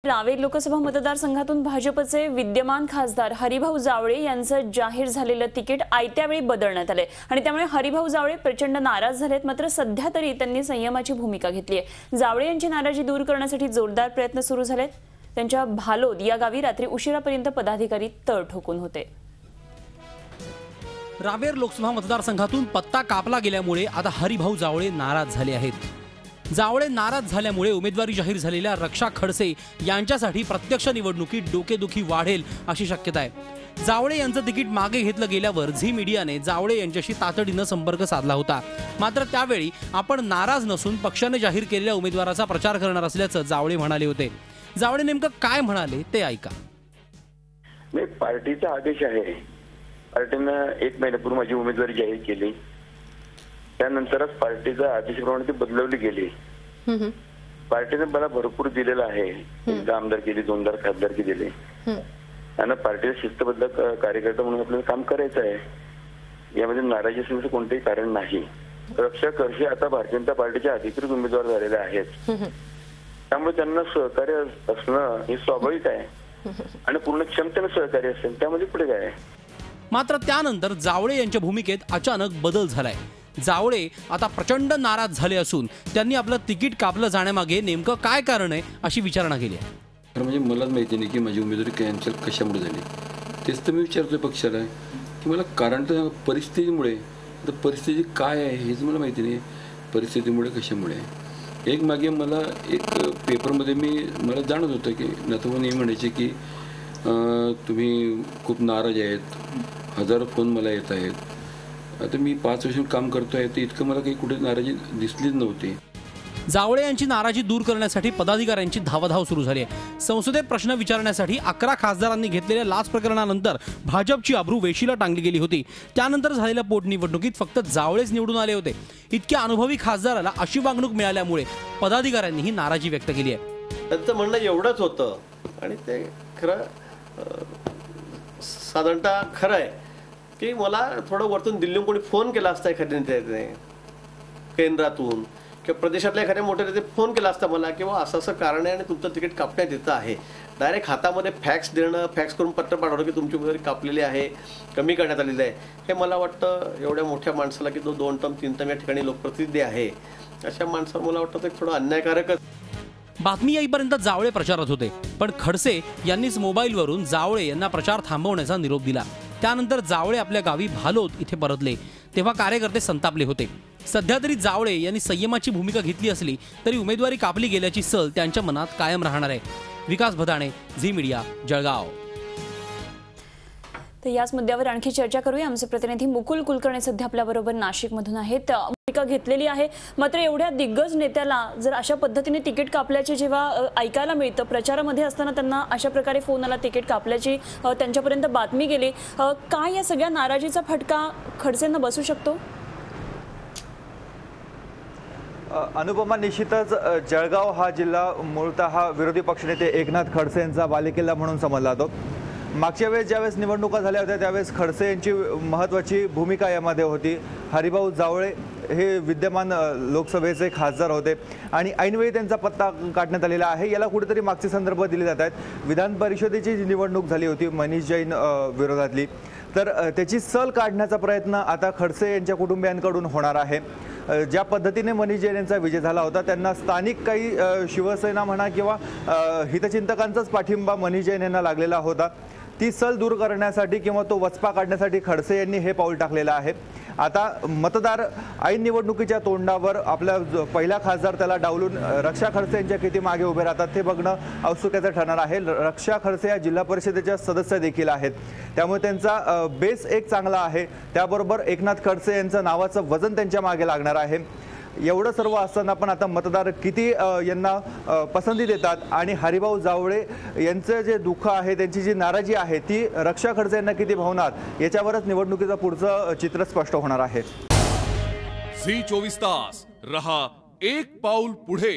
रावेर लोकसभा मतदारसंघातून भाजपचे विद्यमान खासदार हरिभाऊ जावळे यांचं जाहीर झालेलं तिकीट आयत्या वेळी बदलण्यात आले आणि त्यामुळे हरिभाऊ जावळे प्रचंड नाराज झालेत। मात्र सध्या तरी त्यांनी संयमाची भूमिका घेतली आहे। जावळे यांची नाराजी दूर करण्यासाठी जोरदार प्रयत्न सुरू झालेत। त्यांच्या भालोद या गावी रात्री उशिरापर्यंत पदाधिकारी तळ ठोकून होते। रावेर लोकसभा मतदारसंघातून पत्ता कापला गेल्यामुळे आता हरिभाऊ जावळे नाराज झाले आहेत। जावळे नाराज झाल्यामुळे उमेदवारी जाहीर झालेल्या रक्षा खडसे यांच्यासाठी प्रत्यक्ष निवडणुकीत डोकेदुखी वाढेल अशी शक्यता आहे। जावळे यांचं तिकीट मागे घेतलं गेल्यावर झी मीडियाने जावळे यांच्याशी तातडीने संपर्क साधला होता। मात्र त्यावेळी आपण नाराज नसून पक्षाने जाहीर केलेल्या उमेदवाराचा प्रचार करणार असल्याचं जावळे म्हणाले होते। जावळे नेमकं काय म्हणाले ते ऐका। मी पार्टीचा आदेश आहे, पार्टीनं 1 महिन्यापूर्वी माझी उमेदवारी जाहीर केली, त्यानंतरच पार्टीचा आदेशाप्रमाणे ती बदलवली गेली। पार्टीने मला भरपूर दिलेला आहे, 1 आमदार केली, 2 खासदारकी दिले आणि पार्टीचा शिस्तबद्ध कार्यकर्ता म्हणून आपल्याला काम करायचं आहे। यामध्ये नाराजी असण्याचं कोणतेही कारण नाही। रक्षा खडसे आता भारतीय जनता पार्टीचे अधिकृत उमेदवार झालेले आहेत, त्यामुळे त्यांना सहकार्य असणं हे स्वाभाविक आहे आणि पूर्ण क्षमतेने सहकार्य असेल, त्यामध्ये पुढे काय आहे। मात्र त्यानंतर जावळे यांच्या भूमिकेत अचानक बदल झालाय। जावळे आता प्रचंड नाराज झाले असून त्यांनी आपलं तिकीट कापलं जाण्यामागे नेमकं काय कारण आहे अशी विचारणा केली आहे। म्हणजे मलाच माहिती नाही की माझी उमेदवारी कॅन्सल कशामुळे झाली, तेच तर मी विचारतोय पक्षाला की मला कारण तर परिस्थितीमुळे, तर परिस्थिती काय आहे हेच मला माहिती नाही। परिस्थितीमुळे कशामुळे एक मागे मला एक पेपरमध्ये मला जाणवत होतं की नातवंड म्हणायचे की तुम्ही खूप नाराज आहेत, हजारो फोन मला येत आहेत। आता मी 5 वर्ष काम करतोय, तर इतकं मला काही कुठे नाराजी दिसलीच नव्हती। जावळे यांची नाराजी दूर करण्यासाठी पदाधिकाऱ्यांची धावाधाव सुरू झाली आहे। संसदेत प्रश्न विचारण्यासाठी 11 खासदारांनी घेतलेल्या लाच प्रकरणानंतर भाजपची अब्रू वेशीला टांगली गेली होती। त्यानंतर झालेल्या पोटनिवडणुकीत फक्त जावळेच निवडून आले होते। इतक्या अनुभवी खासदाराला अशी वागणूक मिळाल्यामुळे पदाधिकाऱ्यांनी ही नाराजी व्यक्त केली आहे। त्यांचं म्हणणं एवढंच होतं आणि ते खरं साधारणतः खरं आहे की मला थोडं वरतून दिल्लीहून कोणी फोन केला असता, एखाद्याने केंद्रातून किंवा प्रदेशातल्या एखाद्या मोठ्या नेते फोन केला असता मला किंवा असं असं कारण आहे आणि तुमचं तिकीट कापण्यात येतं आहे, डायरेक्ट हातामध्ये फॅक्स देणं, फॅक्स करून पत्र पाठवणं की तुमची उमेदवारी कापलेली आहे, कमी करण्यात आलेली आहे, हे मला वाटतं एवढ्या मोठ्या माणसाला की 2 टर्म 3 टर्म या ठिकाणी लोकप्रतिनिधी आहे, अशा माणसाला मला वाटतं ते थोडं अन्यायकारकच। बातमी येईपर्यंत जावळे प्रचारात होते, पण खडसे यांनीच मोबाईलवरून जावळे यांना प्रचार थांबवण्याचा निरोप दिला। त्यानंतर जावळे आपल्या गावी भालोद इथे परतले, तेव्हा कार्यकर्ते संतापले होते। सध्या तरी जावळे यांनी संयमाची भूमिका घेतली असली तरी उमेदवारी कापली गेल्याची सल त्यांच्या मनात कायम राहणार आहे। विकास भदाणे, झी मीडिया, जळगाव। तर याच मुद्द्यावर आणखी चर्चा करूया। आमचे प्रतिनिधी मुकुल कुलकर्णी सध्या आपल्याबरोबर नाशिकमधून आहेत। भूमिका घेतलेली आहे, मात्र एवढ्या दिग्गज नेत्याला जर अशा पद्धतीने तिकीट कापल्याचे जेव्हा ऐकायला मिळतं, प्रचारामध्ये असताना त्यांना अशा प्रकारे फोन आला, तिकीट कापल्याची त्यांच्यापर्यंत बातमी गेली, काय या सगळ्या नाराजीचा फटका खडसेंना बसू शकतो? अनुपमा, निश्चितच जळगाव हा जिल्हा मूळतः विरोधी पक्षनेते एकनाथ खडसे यांचा बालेकिल्ला म्हणून समजला जातो। मागच्या वेळेस ज्यावेळेस निवडणुका झाल्या होत्या त्यावेळेस खडसे यांची महत्त्वाची भूमिका यामध्ये होती। हरिभाऊ जावळे हे विद्यमान लोकसभेचे खासदार होते आणि ऐनवेळी त्यांचा पत्ता काढण्यात आलेला आहे। याला कुठेतरी मागचे संदर्भ दिले जात आहेत। विधान परिषदेची जी निवडणूक झाली होती मनीष जैन विरोधातली, तर त्याची सल काढण्याचा प्रयत्न आता खडसे यांच्या कुटुंबियांकडून होणार आहे। ज्या पद्धतीने मनीष जैन यांचा विजय झाला होता, त्यांना स्थानिक काही शिवसेना म्हणा किंवा हितचिंतकांचाच पाठिंबा मनीष जैन यांना लागलेला होता। ती सल दूर करण्यासाठी किंवा तो वचपा काढण्यासाठी खडसे यांनी हे पाऊल टाकलेलं आहे। आता मतदार ऐन निवडणुकीच्या तोंडावर आपला पहिला खासदार त्याला डावलून रक्षा खडसे यांच्या किती मागे उभे राहतात ते बघणं औत्सुक्याचं ठरणार आहे। रक्षा खडसे या जिल्हा परिषदेच्या सदस्य देखील आहेत, त्यामुळे त्यांचा बेस एक चांगला आहे। त्याबरोबर एकनाथ खडसे यांचं नावाचं वजन त्यांच्या मागे लागणार आहे। एवढं सर्व असताना पण आता मतदार किती यांना पसंती देतात आणि हरिभाऊ जावळे यांचं जे दुःख आहे, त्यांची जी नाराजी आहे ती रक्षा खडसे यांना किती भावणार याच्यावरच निवडणुकीचं पुढचं चित्र स्पष्ट होणार आहे। झी 24 तास रहा एक पाऊल पुढे।